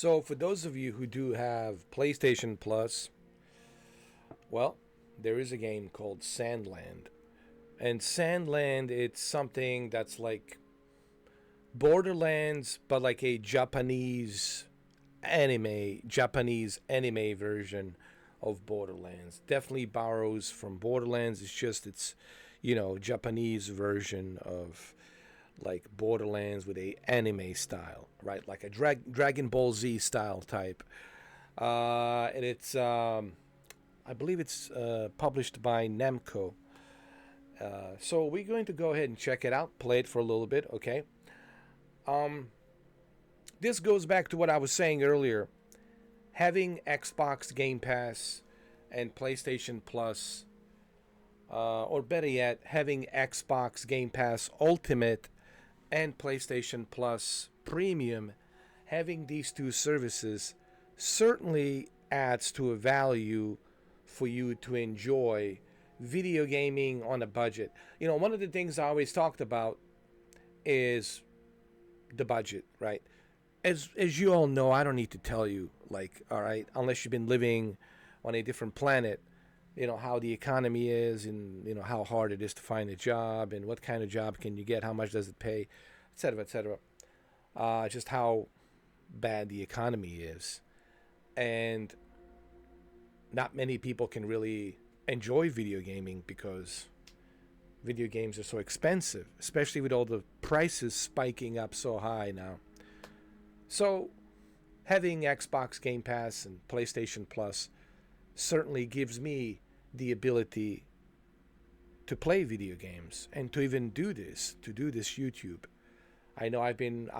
So, for those of you who do have PlayStation Plus, well, there is a game called Sandland. And Sandland, it's something that's like Borderlands, but like a Japanese anime version of Borderlands. Definitely borrows from Borderlands. It's Japanese version of like Borderlands with a anime style, right? Like a Dragon Ball Z style type. And I believe it's published by Namco. So we're going to go ahead and check it out, play it for a little bit, okay? This goes back to what I was saying earlier. Having Xbox Game Pass and PlayStation Plus, or better yet, having Xbox Game Pass Ultimate and PlayStation Plus Premium, having these two services certainly adds to a value for you to enjoy video gaming on a budget. One of the things I always talked about is the budget, right? As you all know, I don't need to tell you, like, all right, unless you've been living on a different planet, how the economy is, and how hard it is to find a job, and what kind of job can you get, how much does it pay, etc., etc. Just how bad the economy is, and not many people can really enjoy video gaming because video games are so expensive, especially with all the prices spiking up so high now. So having Xbox Game Pass and PlayStation Plus certainly gives me the ability to play video games and to even do this YouTube. I know I've been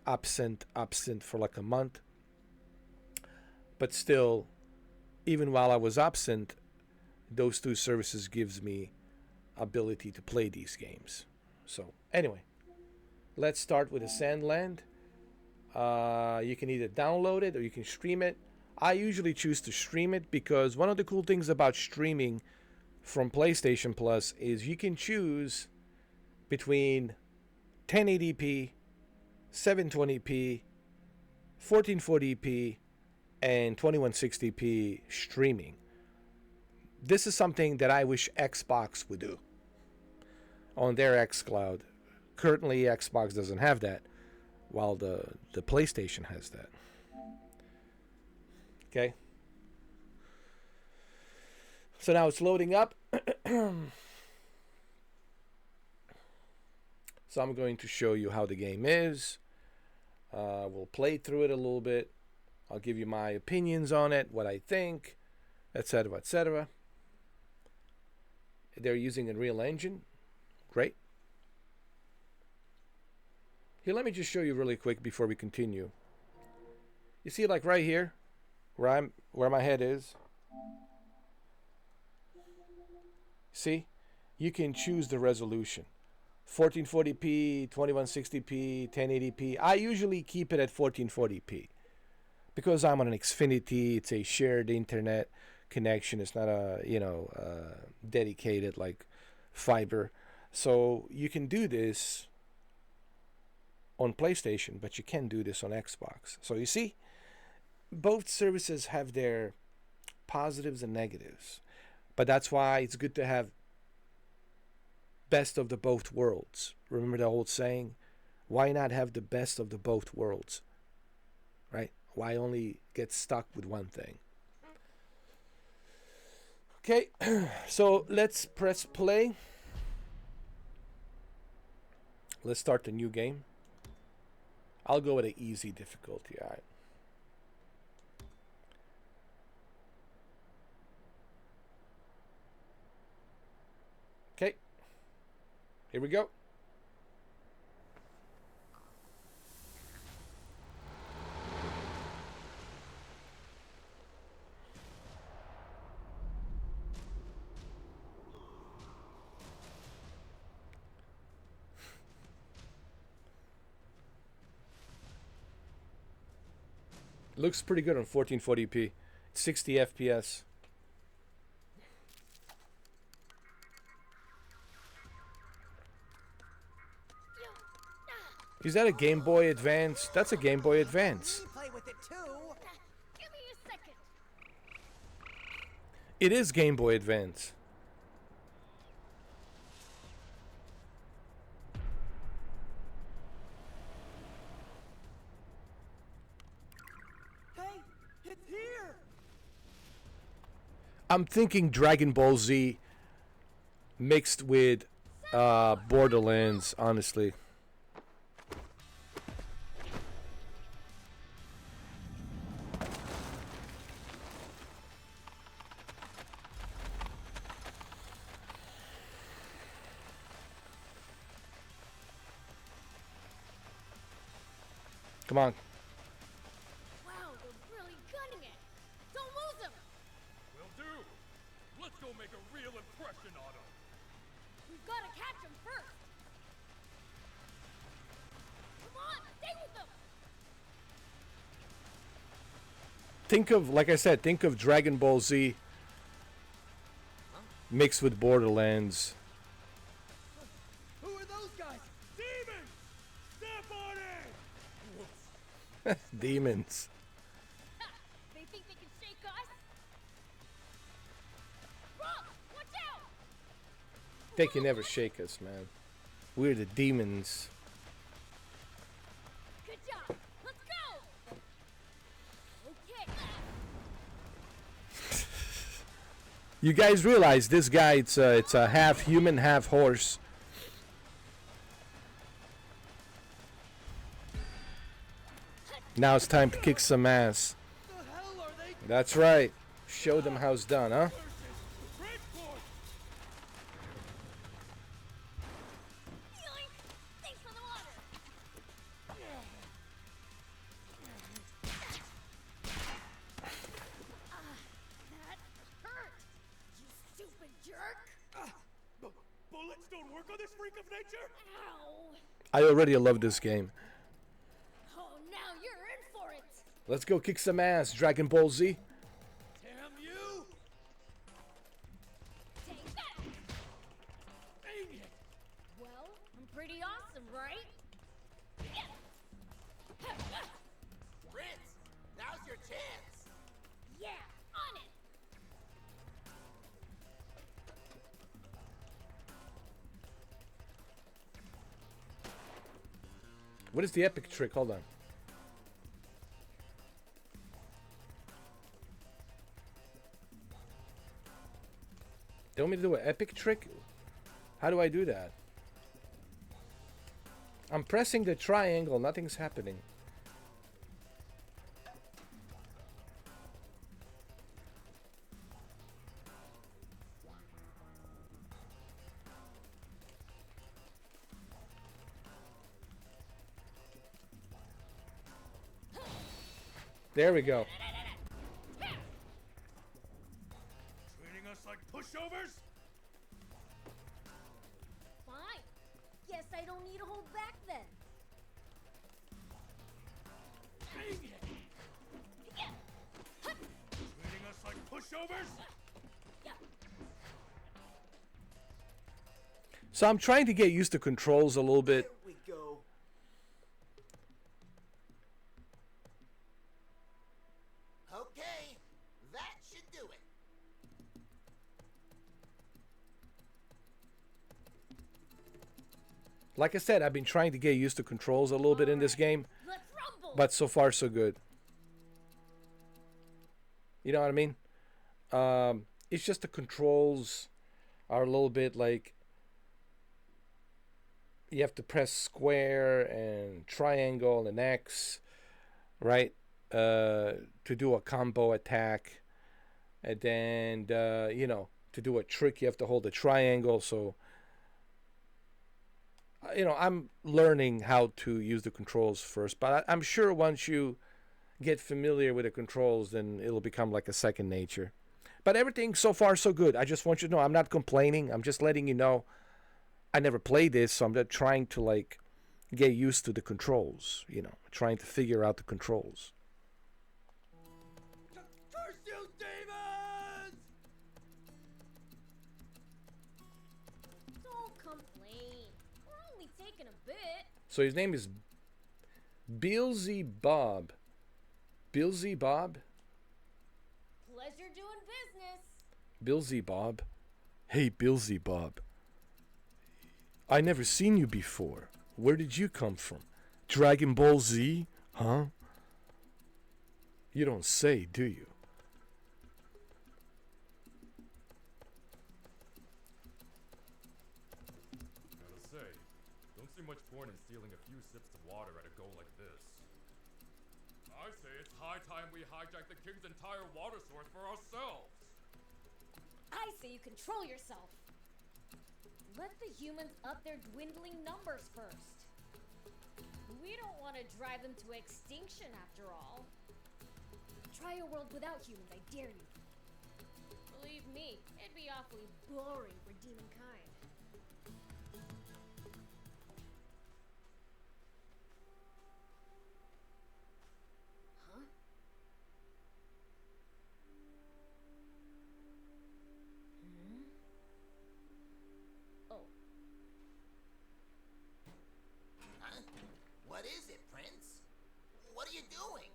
absent for like a month, but still, even while I was absent, those two services gives me ability to play these games. So anyway, let's start with the Sandland. You can either download it or you can stream it. I usually choose to stream it because one of the cool things about streaming from PlayStation Plus is you can choose between 1080p, 720p, 1440p, and 2160p streaming. This is something that I wish Xbox would do on their xCloud. Currently, Xbox doesn't have that, while the PlayStation has that. Okay. So now it's loading up. So I'm going to show you how the game is. We'll play through it a little bit. I'll give you my opinions on it, what I think, etc., etc. They're using a real engine. Great. Here, let me just show you really quick before we continue. You see, like right here, where my head is. See, you can choose the resolution: 1440p, 2160p, 1080p. I usually keep it at 1440p because I'm on an Xfinity. It's a shared internet connection. It's not a dedicated like fiber. So you can do this on PlayStation, but you can't do this on Xbox. So you see, both services have their positives and negatives, but that's why it's good to have best of the both worlds. Remember the old saying, why not have the best of the both worlds, right? Why only get stuck with one thing? Okay, so let's press play. Let's start the new game. I'll go with an easy difficulty. All right. Okay. Here we go. Looks pretty good on 1440p. 60 FPS. Is that a Game Boy Advance? That's a Game Boy Advance. Play with it too. Give me a second. It is Game Boy Advance. Hey, it's here. I'm thinking Dragon Ball Z mixed with Borderlands, honestly. Come on. Wow, they're really gunning it. Don't lose them. Will do. Let's go make a real impression on him. We've got to catch them first. Come on, stay with them. Think of, like I said, think of Dragon Ball Z mixed with Borderlands. Who are those guys? Demons! Step on it! Demons. Ha, they think they can shake us? Rob, watch out! They can never shake us, man. We're the demons. Good job. Let's go. Okay. You guys realize this guy, it's a half human, half horse. Now it's time to kick some ass. The hell are they? That's right. Show them how it's done, huh? Yoink. Thanks for the water. That hurt. You stupid jerk. Bullets don't work on this freak of nature? Ow. I already love this game. Oh, now you're in for it. Let's go kick some ass, Dragon Ball Z. Damn you! Take that. Dang it! Well, I'm pretty awesome, right? Yeah. Prince, now's your chance. Yeah, on it. What is the epic trick? Hold on. They want me to do an epic trick? How do I do that? I'm pressing the triangle, nothing's happening. There we go. Treating us like pushovers? Fine. Guess I don't need to hold back then. Dang it! Yeah. Treating us like pushovers? Yeah. So I'm trying to get used to controls a little bit. Here we go. Okay, that should do it. Like I said, I've been trying to get used to controls a little bit in this game, Let's rumble. but so far so good. You know what I mean? It's just the controls are a little bit like you have to press square and triangle and X, right? To do a combo attack, and then you know, to do a trick you have to hold the triangle. So you know, I'm learning how to use the controls first, but I'm sure once you get familiar with the controls, then it'll become like a second nature. But everything so far so good. I just want you to know I'm not complaining. I'm just letting you know I never played this, so I'm just trying to like get used to the controls, you know, trying to figure out the controls. Curse you, demons! Don't complain. We're only taking a bit. So his name is Bill Z Bob. Bill Z Bob? Pleasure doing business. Bill Z Bob. Hey, Bill Z Bob. I never seen you before. Where did you come from? Dragon Ball Z? Huh? You don't say, do you? Gotta say, don't see much point in stealing a few sips of water at a go like this. I say it's high time we hijack the king's entire water source for ourselves. I say you control yourself. Let the humans up their dwindling numbers first. We don't want to drive them to extinction after all. Try a world without humans, I dare you. Believe me, it'd be awfully boring for demonkind. Huh? Oh. Huh? What is it, Prince? What are you doing?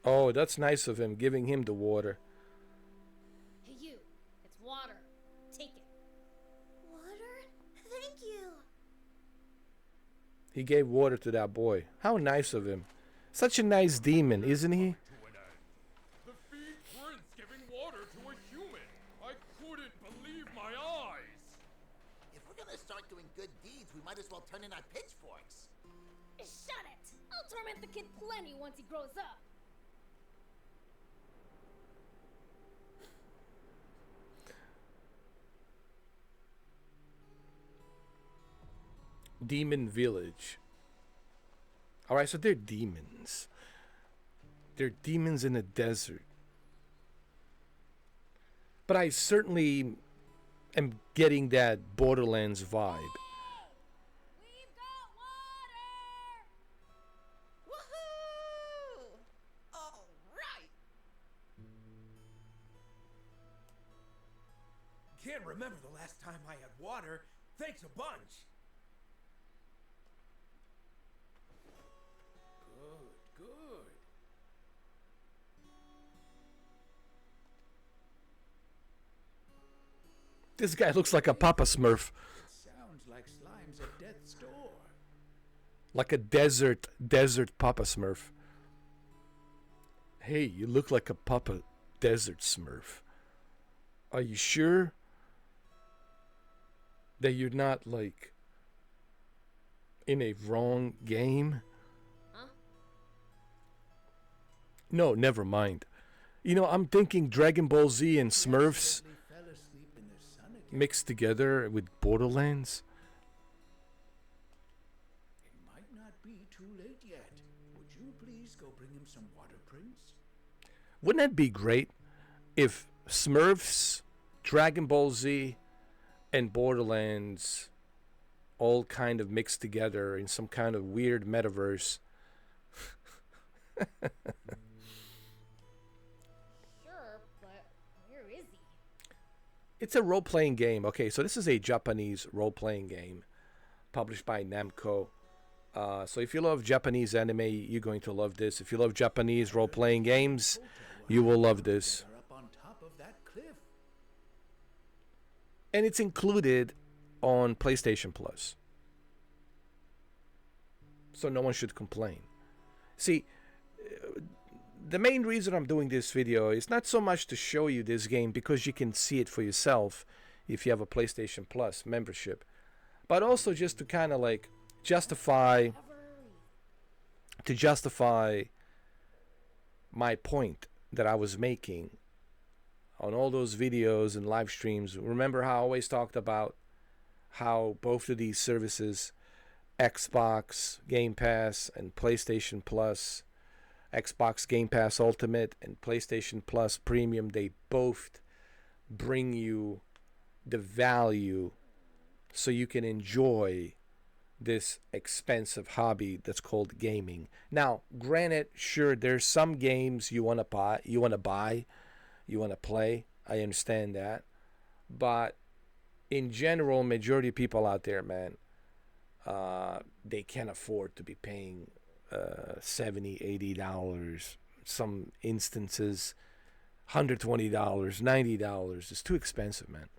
Oh, that's nice of him, giving him the water. Hey you, it's water. Take it. Water? Thank you. He gave water to that boy. How nice of him. Such a nice demon, isn't he? To an end. The fiend prince giving water to a human. I couldn't believe my eyes. If we're gonna start doing good deeds, we might as well turn in our pitchforks. Shut it! I'll torment the kid plenty once he grows up. Demon Village. Alright, so they're demons. They're demons in the desert. But I certainly am getting that Borderlands vibe. We've got water! Woohoo! All right. Can't remember the last time I had water. Thanks a bunch. Good, good. This guy looks like a Papa Smurf. Sounds like slime's at death's door. Like a desert Papa Smurf. Hey, you look like a Papa Desert Smurf. Are you sure that you're not, like, in a wrong game? Huh? No, never mind. You know, I'm thinking Dragon Ball Z and Smurfs They fell asleep in the sun again. mixed together with Borderlands. It might not be too late yet. Would you please go bring him some water, Prince? Wouldn't that be great if Smurfs, Dragon Ball Z, and Borderlands all kind of mixed together in some kind of weird metaverse? Sure, but where is he? It's a role-playing game. Okay, so this is a Japanese role-playing game published by Namco. So if you love Japanese anime, you're going to love this. If you love Japanese role-playing games, you will love this. They're up on top of that cliff. And it's included on PlayStation Plus. So no one should complain. See, the main reason I'm doing this video is not so much to show you this game, because you can see it for yourself if you have a PlayStation Plus membership, but also just to kind of like justify my point that I was making on all those videos and live streams. Remember how I always talked about how both of these services, Xbox Game Pass and PlayStation Plus, Xbox Game Pass Ultimate and PlayStation Plus Premium, they both bring you the value so you can enjoy this expensive hobby that's called gaming. Now, granted, sure, there's some games you want to buy, you want to play. I understand that. But in general, majority of people out there, man, they can't afford to be paying $70, $80. Some instances, $120, $90. It's too expensive, man.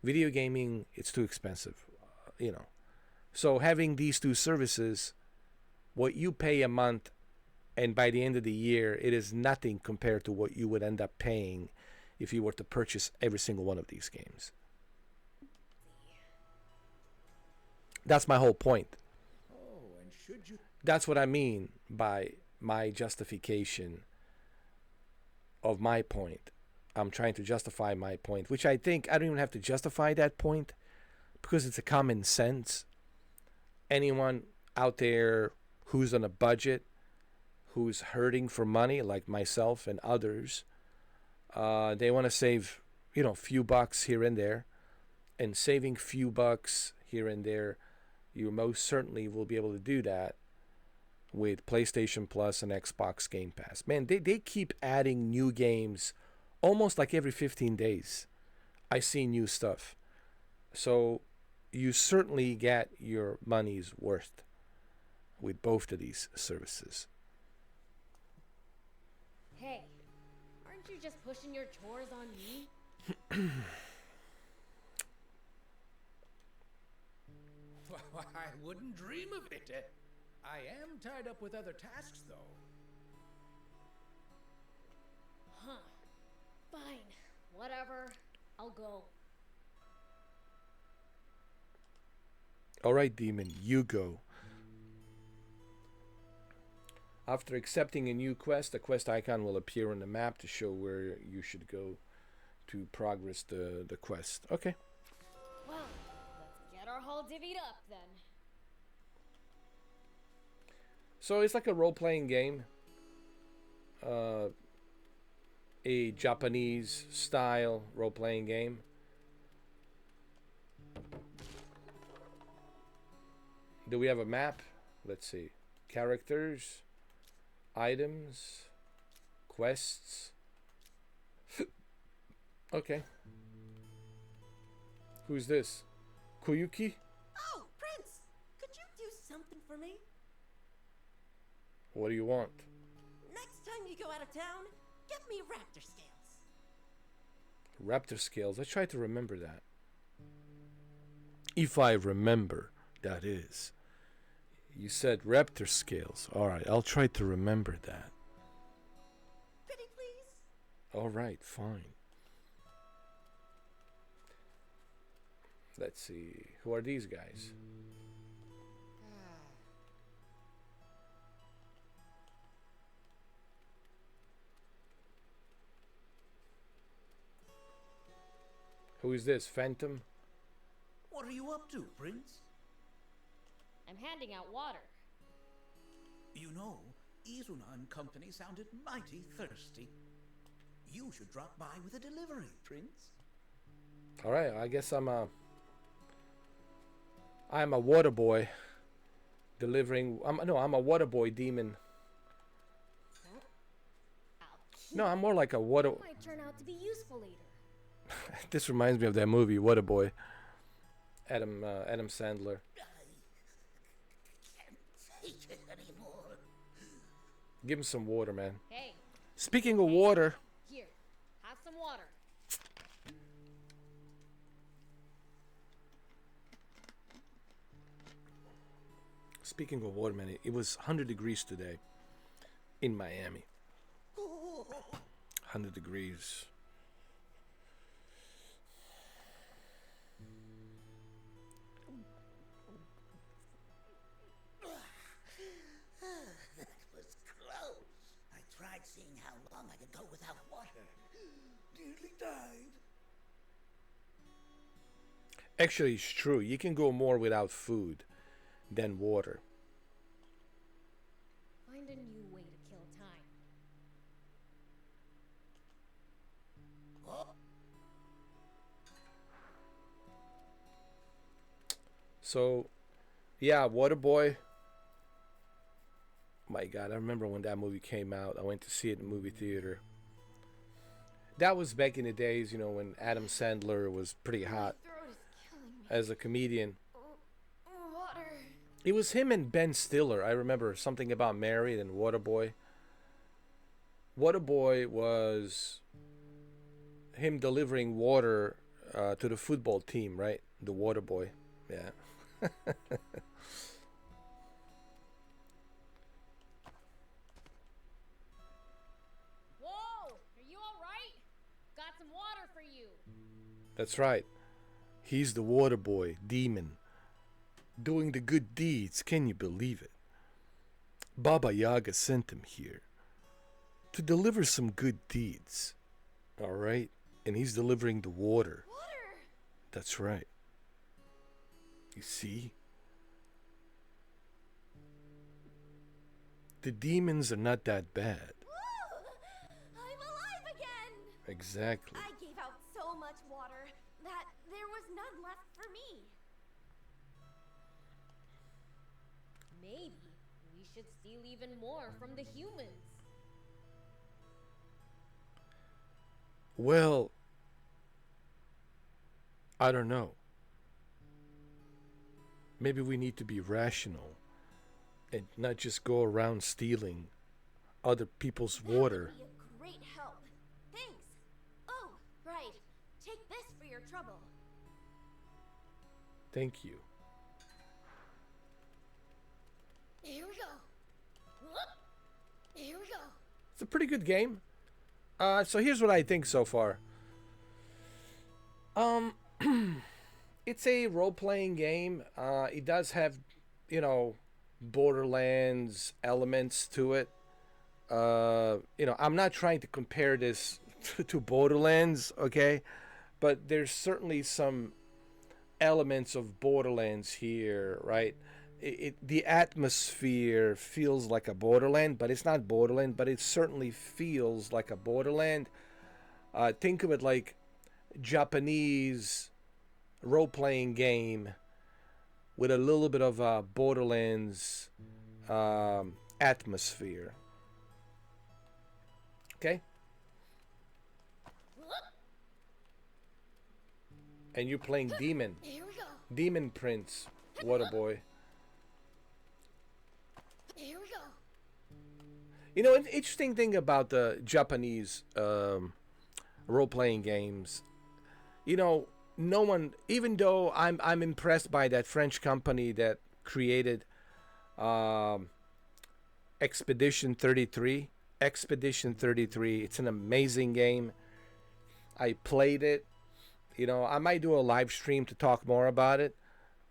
Video gaming, it's too expensive, you know. So having these two services, what you pay a month, and by the end of the year, it is nothing compared to what you would end up paying if you were to purchase every single one of these games. That's my whole point. Oh, and should you... That's what I mean by my justification of my point. I'm trying to justify my point, which I think I don't even have to justify that point because it's a common sense. Anyone out there who's on a budget, who's hurting for money, like myself and others, they want to save, you know, a few bucks here and there. And saving few bucks here and there, you most certainly will be able to do that with PlayStation Plus and Xbox Game Pass. Man, they keep adding new games almost like every 15 days. I see new stuff. So you certainly get your money's worth with both of these services. Hey, aren't you just pushing your chores on me? I wouldn't dream of it. I am tied up with other tasks, though. Huh. Fine. Whatever. I'll go. All right, Demon, you go. After accepting a new quest, a quest icon will appear on the map to show where you should go to progress the quest. Okay. Well, let's get our haul divvied up then. So it's like a role-playing game. A Japanese style role-playing game. Do we have a map? Let's see. Characters, items, quests. Okay. Who's this? Koyuki? Oh, Prince! Could you do something for me? What do you want? Next time you go out of town, get me raptor scales. Raptor scales. I try to remember that. If I remember, that is. You said raptor scales. Alright, I'll try to remember that. Pretty please? Alright, fine. Let's see. Who are these guys? Who is this? Phantom? What are you up to, Prince? I'm handing out water. You know, Izuna and company sounded mighty thirsty. You should drop by with a delivery, Prince. Alright, I guess I'm a water boy. Delivering... I'm a water boy demon. No, I'm more like a water... It might turn out to be useful later. This reminds me of that movie, Water Boy. Adam Sandler. Can't take it anymore. Give him some water, man. Hey, Speaking of water... here. Have some water. Speaking of water, man, it was 100 degrees today in Miami. 100 degrees. That was close. I tried seeing how long I could go without water. Nearly died. Actually, it's true. You can go more without food than water. Find a new way to kill time. Oh, So, yeah, Waterboy. My God, I remember when that movie came out. I went to see it in the movie theater. That was back in the days, you know, when Adam Sandler was pretty hot Throat is killing me. as a comedian. Water. It was him and Ben Stiller. I remember something about Married and Waterboy. Waterboy was him delivering water to the football team, right? The Waterboy. Yeah. Whoa! Are you alright? Got some water for you. That's right. He's the Waterboy demon. Doing the good deeds, can you believe it? Baba Yaga sent him here to deliver some good deeds. Alright? And he's delivering the water. Water! That's right. You see? The demons are not that bad. Woo! I'm alive again! Exactly. I gave out so much water that there was none left for me. Maybe we should steal even more from the humans. Well, I don't know. Maybe we need to be rational and not just go around stealing other people's water. That would be a great help. Thanks. Oh, right. Take this for your trouble. Thank you. Here we go. Whoop. Here we go. It's a pretty good game. So here's what I think so far. It's a role-playing game. It does have, Borderlands elements to it. I'm not trying to compare this to Borderlands, okay? But there's certainly some elements of Borderlands here, right? The atmosphere feels like a Borderland, but it's not Borderland, but it certainly feels like a Borderland. Think of it like Japanese role-playing game with a little bit of a Borderlands atmosphere. Okay? And you're playing Demon. Here we go. Demon Prince, Waterboy. Here we go. An interesting thing about the Japanese role-playing games, no one, even though I'm impressed by that French company that created Expedition 33. Expedition 33, it's an amazing game. I played it. I might do a live stream to talk more about it.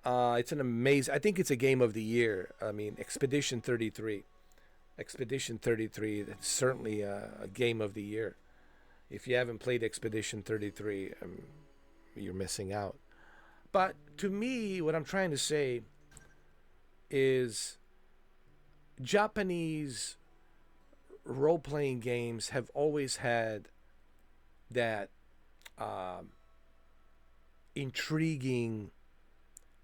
It's an amazing, I think it's a game of the year. I mean, Expedition 33. Expedition 33, that's certainly a game of the year. If you haven't played Expedition 33, you're missing out. But to me, what I'm trying to say is Japanese role-playing games have always had that intriguing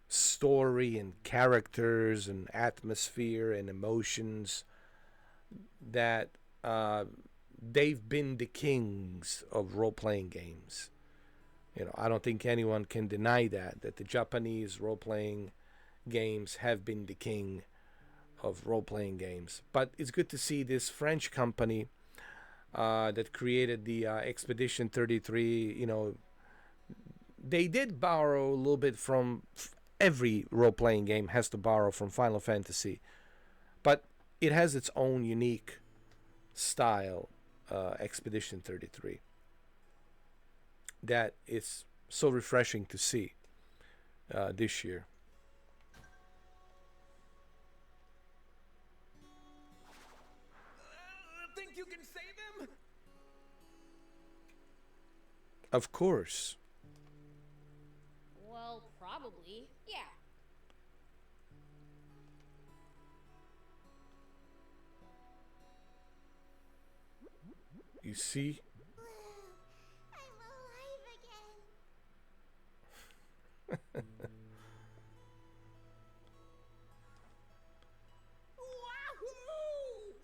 story and characters and atmosphere and emotions that they've been the kings of role-playing games. I don't think anyone can deny that the Japanese role-playing games have been the king of role-playing games. But it's good to see this French company that created the Expedition 33, they did borrow a little bit from every role-playing game has to borrow from Final Fantasy, but it has its own unique style, Expedition 33, that is so refreshing to see this year. Think you can save him? Of course. Well, probably. Yeah. You see? I'm alive again. Wahoo!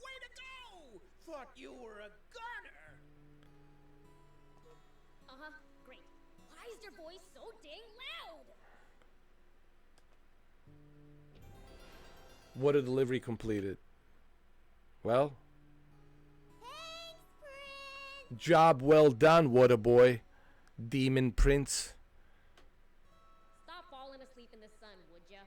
Way to go! Thought you were a goner. Uh-huh. Great. Why is your voice so dang loud? Water delivery completed. Well, job well done, water boy. Demon prince. Stop falling asleep in the sun, would ya?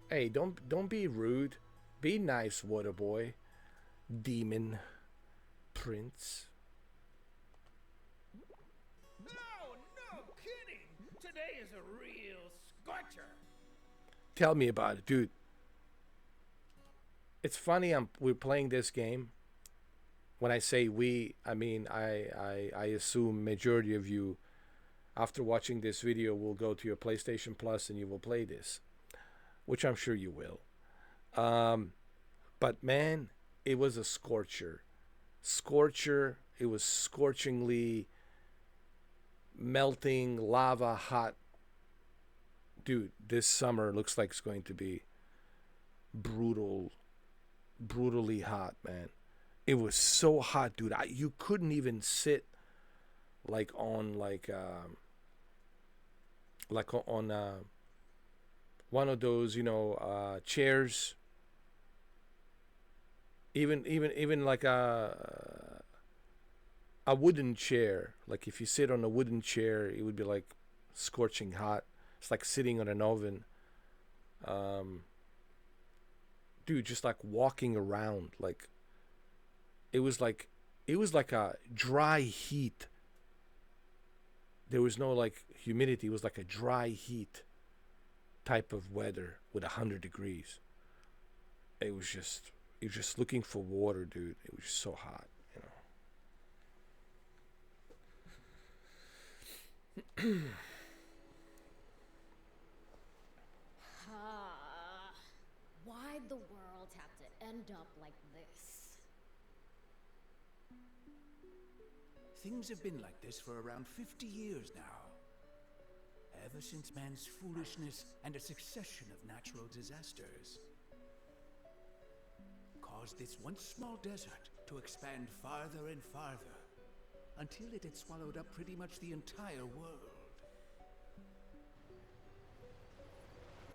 Hey, don't be rude. Be nice, water boy. Demon prince. No kidding. Today is a real scorcher. Tell me about it, dude. It's funny we're playing this game. When I say we, I mean I assume majority of you after watching this video will go to your PlayStation Plus and you will play this, which I'm sure you will. But man, it was a scorcher. It was scorchingly melting lava hot. Dude, this summer looks like it's going to be brutally hot, man. It was so hot, dude. You couldn't even sit like on one of those, chairs. Even like a wooden chair. Like if you sit on a wooden chair, it would be like scorching hot. It's like sitting on an oven. Dude, just like walking around, like it was like a dry heat. There was no like humidity. It was like a dry heat type of weather with 100 degrees. It was just looking for water, dude. It was just so hot, Why'd the world have to end up like this? Things have been like this for around 50 years now. Ever since man's foolishness and a succession of natural disasters caused this once small desert to expand farther and farther until it had swallowed up pretty much the entire world.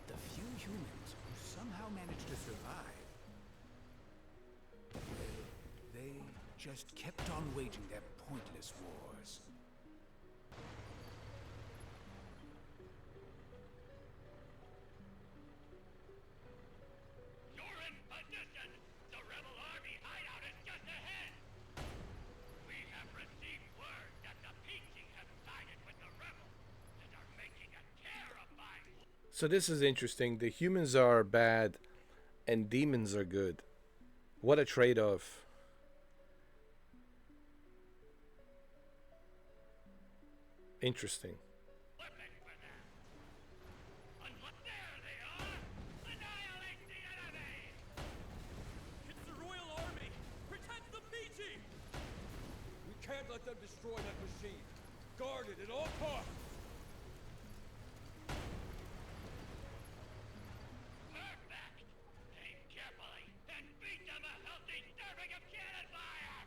The few humans who somehow managed to survive, well, they just kept on waging their pointless wars. You're in position! The rebel army hideout is just ahead! We have received word that the Peachy have sided with the rebels and are making a terrifying... So this is interesting. The humans are bad and demons are good. What a trade-off. Interesting. Flipping for them! There they are! Annihilate the enemy! It's the Royal Army! Protect the Peachy! We can't let them destroy that machine. Guard it at all costs. Perfect! Aim carefully and beat them a healthy serving of cannon fire!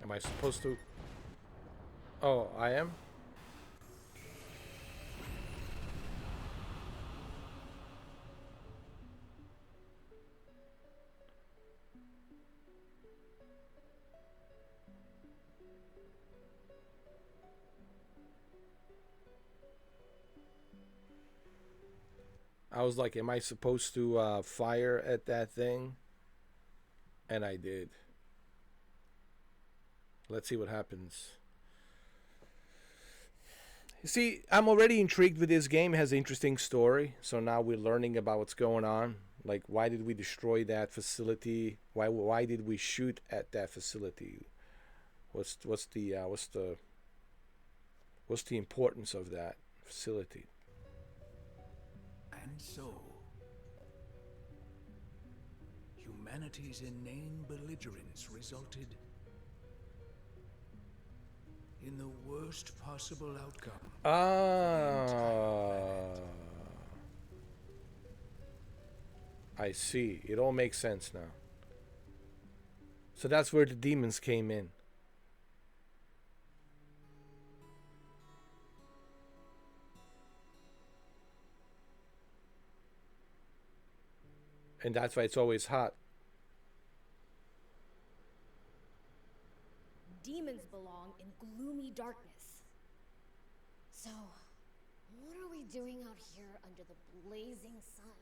Am I supposed to? Oh, I am? I was like, am I supposed to fire at that thing? And I did. Let's see what happens. You see, I'm already intrigued with this game. It has an interesting story. So now we're learning about what's going on. Like, why did we destroy that facility? Why did we shoot at that facility? What's the importance of that facility? And so, humanity's inane belligerence resulted in the worst possible outcome. I see. It all makes sense now. So that's where the demons came in. And that's why it's always hot. Demons belong in gloomy darkness. So, what are we doing out here under the blazing sun?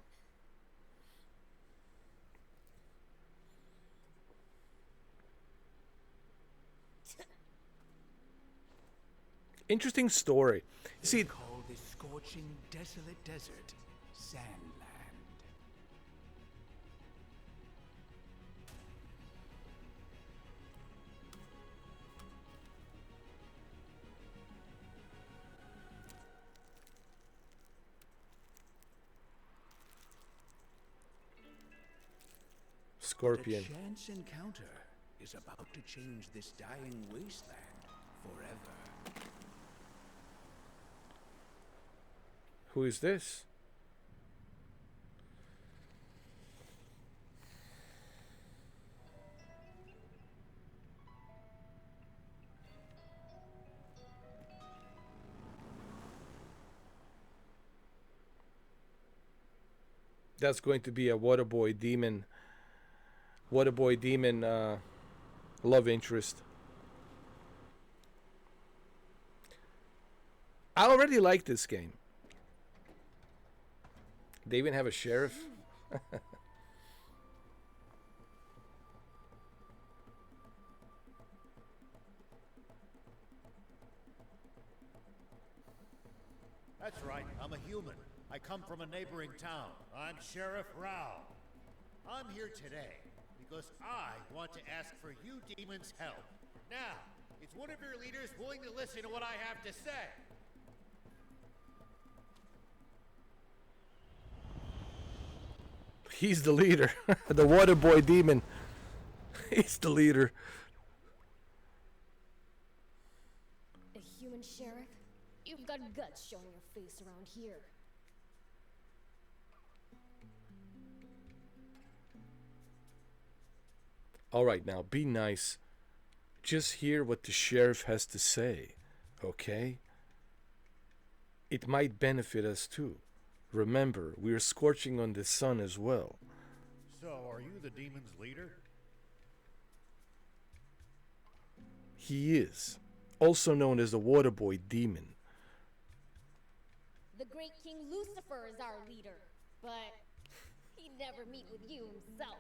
Interesting story. You see, Call this scorching, desolate desert Sandland. Scorpion. A chance encounter is about to change this dying wasteland forever. Who is this? That's going to be a Waterboy demon. Waterboy demon love interest. I already like this game. They even have a sheriff. That's right, I'm a human. I come from a neighboring town. I'm Sheriff Rao. I'm here today because I want to ask for you demons' help. Now, is one of your leaders willing to listen to what I have to say? He's the leader. The Waterboy demon. He's the leader. A human sheriff? You've got guts showing your face around here. All right, now be nice. Just hear what the sheriff has to say, okay? It might benefit us too. Remember, we are scorching on the sun as well. So, are you the demon's leader? He is, also known as the Waterboy demon. The great King Lucifer is our leader, but he'd never meet with you himself.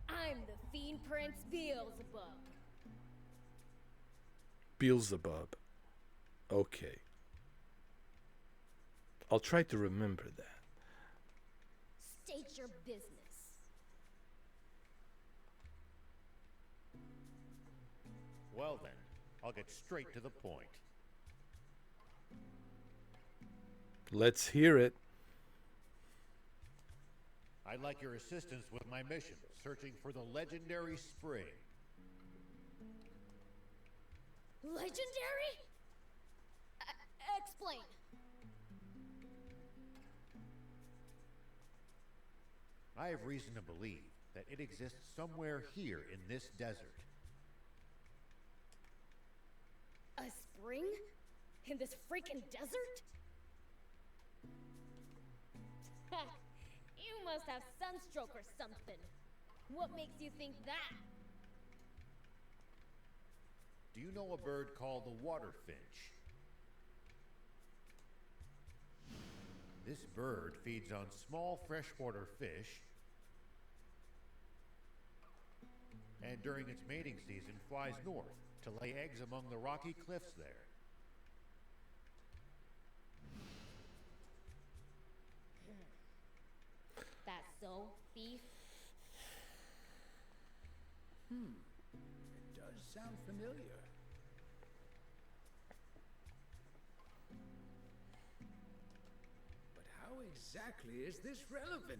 I'm the Fiend Prince Beelzebub. Beelzebub. Okay. I'll try to remember that. State your business. Well then, I'll get straight to the point. Let's hear it. I'd like your assistance with my mission, searching for the legendary spring. Legendary? Explain. I have reason to believe that it exists somewhere here in this desert. A spring? In this freaking desert? You must have sunstroke or something. What makes you think that? Do you know a bird called the waterfinch? This bird feeds on small freshwater fish, and during its mating season flies north to lay eggs among the rocky cliffs there. That's so, thief? It does sound familiar. But how exactly is this relevant?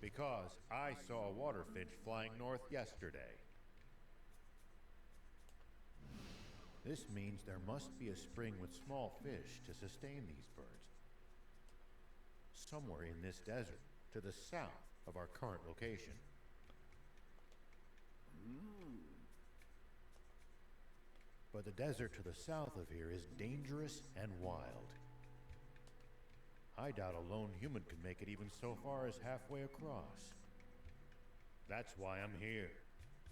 Because I saw a waterfinch flying north yesterday. This means there must be a spring with small fish to sustain these birds. somewhere in this desert, to the south of our current location. But the desert to the south of here is dangerous and wild. I doubt a lone human could make it even so far as halfway across. That's why I'm here.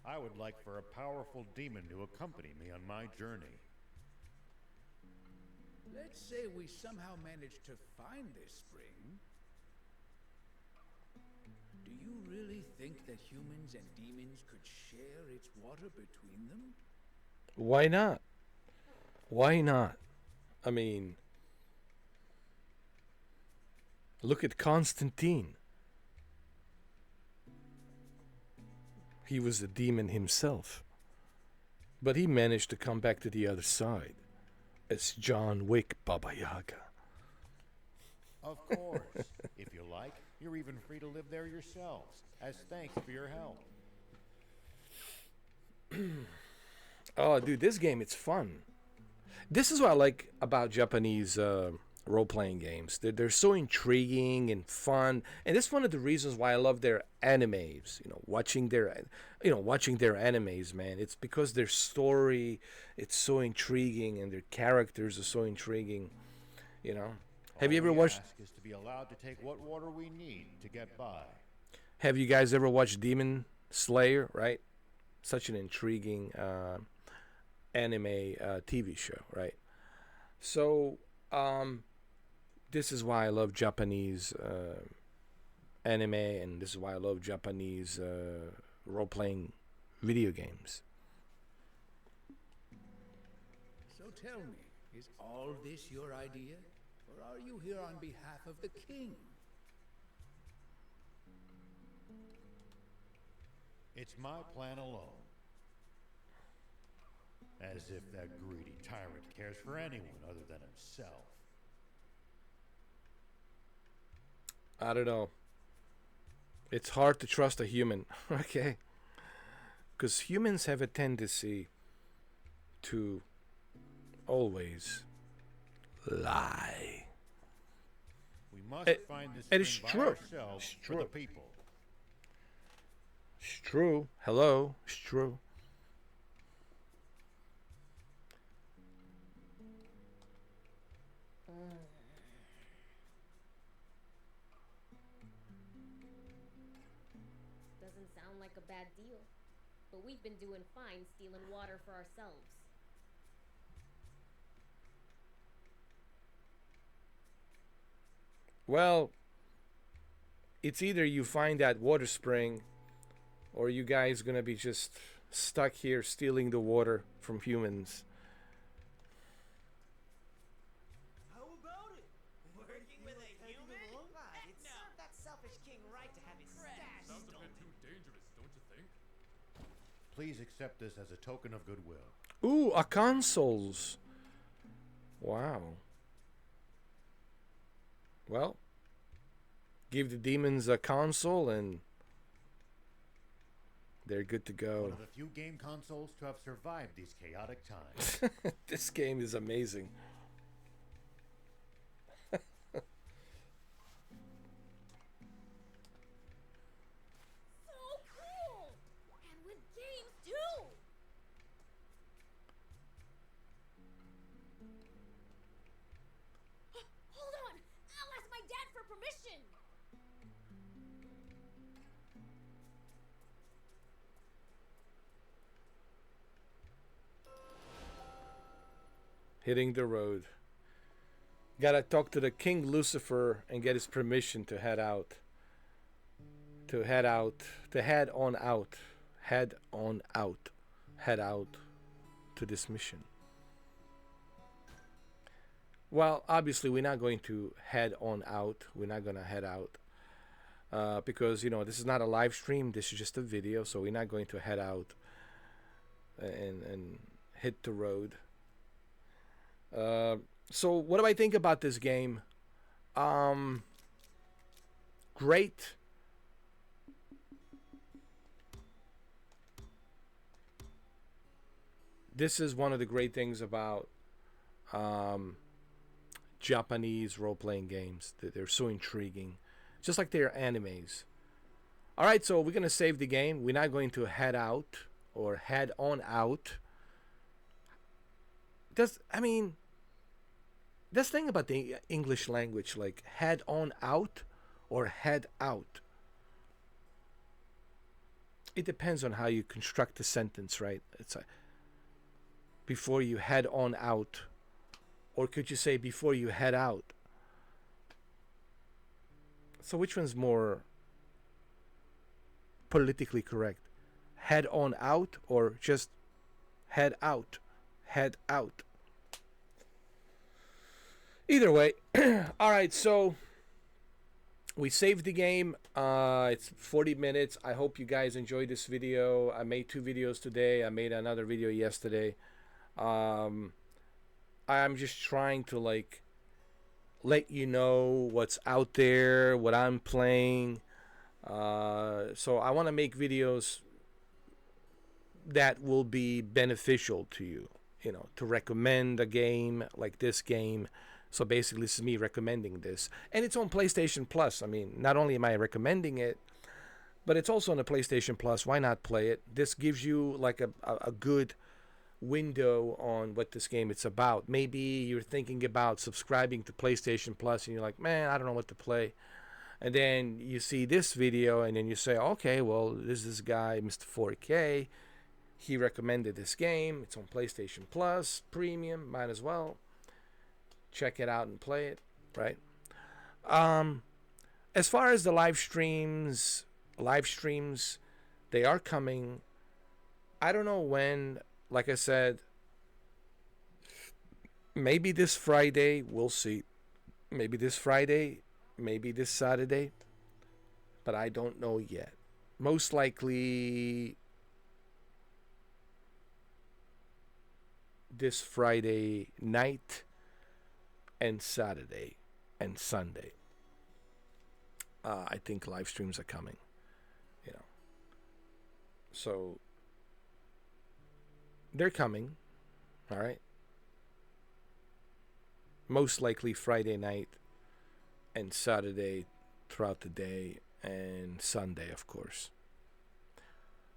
I would like for a powerful demon to accompany me on my journey. Let's say we somehow manage to find this spring. Do you really think that humans and demons could share its water between them? Why not? Why not? I mean, look at Constantine. He was a demon himself. But he managed to come back to the other side as John Wick Baba Yaga. Of course. If you like, you're even free to live there yourselves, as thanks for your help. Oh, dude, this game, it's fun. This is what I like about Japanese role-playing games. They're so intriguing and fun, and that's one of the reasons why I love their animes. Watching their animes, man. It's because their story, it's so intriguing, and their characters are so intriguing. Have you ever All we watched? ask is to be allowed to take what water we need to get by. Have you guys ever watched Demon Slayer? Right, such an intriguing anime TV show, right? So this is why I love Japanese anime, and this is why I love Japanese role-playing video games. So tell me, is all this your idea? Or are you here on behalf of the king? It's my plan alone. As if that greedy tyrant cares for anyone other than himself. I don't know. It's hard to trust a human, okay? Because humans have a tendency to always lie. We must find this it is spring by true. ourselves It's for the true. people. It's true. Hello. It's true. Doesn't sound like a bad deal. But we've been doing fine stealing water for ourselves. Well, it's either you find that water spring, or you guys gonna be just stuck here stealing the water from humans. How about it? Working with a human? It served that selfish king right to have his stash Sounds a stolen. bit too dangerous, don't you think? Please accept this as a token of goodwill. Ooh, a consoles. Wow. Well, give the demons a console and they're good to One go. of the few game consoles to have survived these chaotic times. This game is amazing. So cool! And with games too! Hold on! I'll ask my dad for permission! Hitting the road. Gotta talk to the King Lucifer and get his permission to head out. To head out. To head on out. Head on out. Head out to this mission. Well, obviously, we're not going to head on out. We're not going to head out. Because, this is not a live stream. This is just a video. So we're not going to head out and hit the road. So what do I think about this game? Great. This is one of the great things about Japanese role-playing games. They're so intriguing, just like their animes. All right, so we're gonna save the game. We're not going to head out or head on out. That's the thing about the English language, like head on out or head out. It depends on how you construct the sentence, right? It's like before you head on out, or could you say before you head out? So which one's more politically correct? Head on out or just head out? Head out. Either way. All right, so we saved the game. It's 40 minutes. I hope you guys enjoyed this video. I made 2 videos today. I made another video yesterday. I'm just trying to like let you know what's out there, what I'm playing. So I want to make videos that will be beneficial to you, you know, to recommend a game like this game. So basically, this is me recommending this. And it's on PlayStation Plus. I mean, not only am I recommending it, but it's also on the PlayStation Plus. Why not play it? This gives you like a good window on what this game is about. Maybe you're thinking about subscribing to PlayStation Plus and you're like, man, I don't know what to play. And then you see this video and then you say, okay, well, this guy, Mr. 4K. He recommended this game. It's on PlayStation Plus, Premium, might as well check it out and play it, right? As far as the live streams, they are coming. I don't know when. Like I said, maybe this Friday, we'll see. Maybe this Friday, maybe this Saturday, but I don't know yet. Most likely this Friday night and Saturday and Sunday. I think live streams are coming, you know. So they're coming, all right. Most likely Friday night and Saturday throughout the day and Sunday, of course.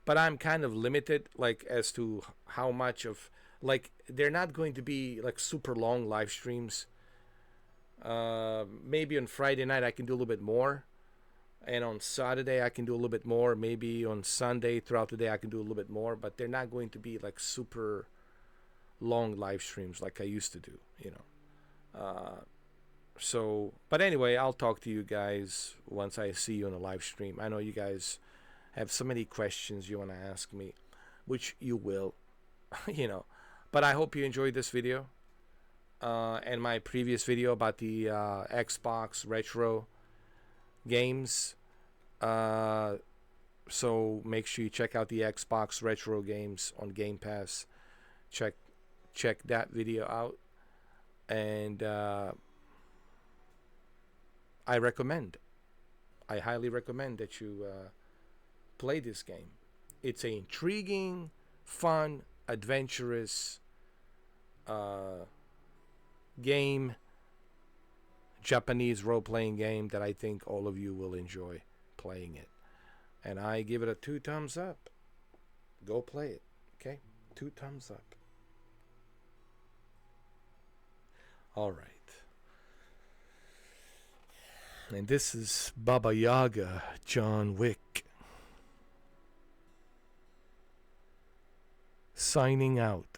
But I'm kind of limited, like, as to how much of, like, they're not going to be like super long live streams. Maybe on Friday night I can do a little bit more, and on Saturday I can do a little bit more. Maybe on Sunday throughout the day I can do a little bit more, but they're not going to be like super long live streams like I used to do, you know. So, but anyway, I'll talk to you guys once I see you on a live stream. I know you guys have so many questions you want to ask me, which you will, you know. But I hope you enjoyed this video and my previous video about the Xbox retro games. So make sure you check out the Xbox retro games on Game Pass. Check that video out, and I highly recommend that you play this game. It's an intriguing, fun, adventurous game, Japanese role-playing game that I think all of you will enjoy playing it. And I give it a 2 thumbs up. Go play it, okay? 2 thumbs up. All right. And this is Baba Yaga, John Wick, signing out.